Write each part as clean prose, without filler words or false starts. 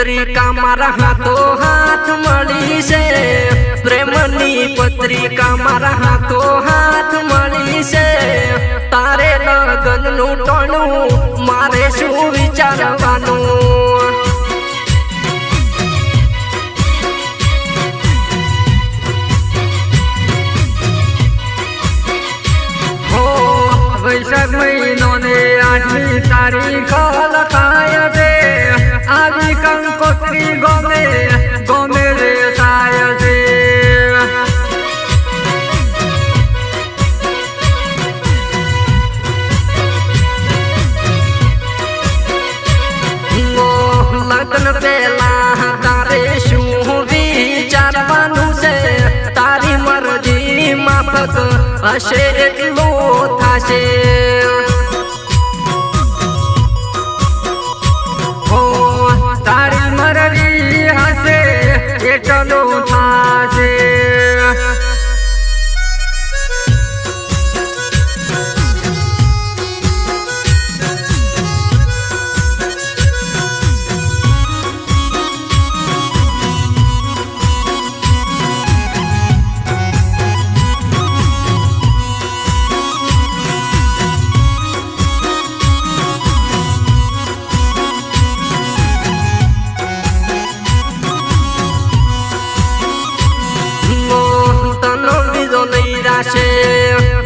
पत्रिका मारा हाथो हाथ मળી છે પ્રેમની પત્રિકા મારા હાથો હાથ મળી છે તારે લગનનું ટોણું મારે શું વિચારવાનું वैशाख महीनों ने 8वीं तारीख लखाया दे आदि कंकोत्री गोमे रे साया से लगन पेला तारे शू विचारवानुं छे तारी मर्जी माफक हशे एटलुं थाशे हो तारी मर्जी हशे एटलुं थाशे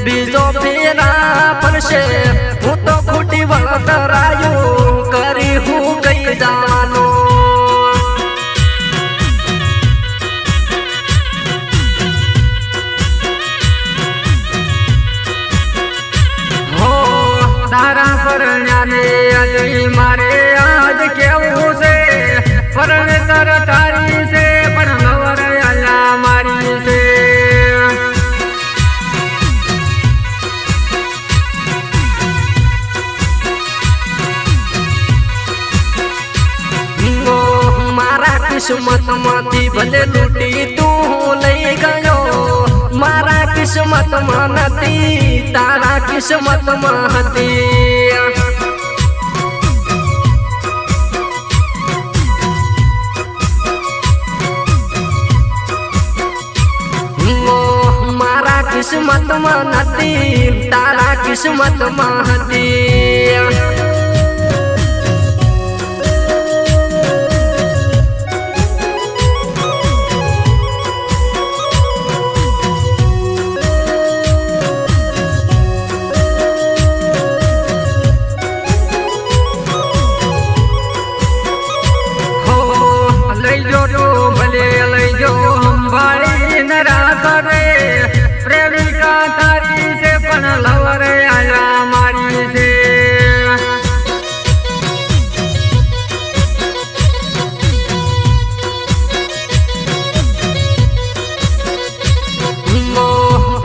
बीजो फेरा फरशे हूँ तो खूटी वळतरायु करी हूँ गई जानो हो तारा परण्याने अली मारे आज केवू से परणे तर तारी से पण लवर आला मारी से किस्मत माथी भले लूटी तू लई गयो मारा किस्मत में नथी तारा किस्मत में हती मारा किस्मत में नथी तारा किस्मत में हती प्रेमिका तारी से पण लवर आया मारी से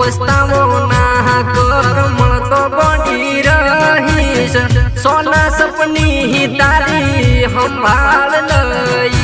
पछतावो ना कर मळतो बनी रहीश सोना सपनी तारी संभाळ लई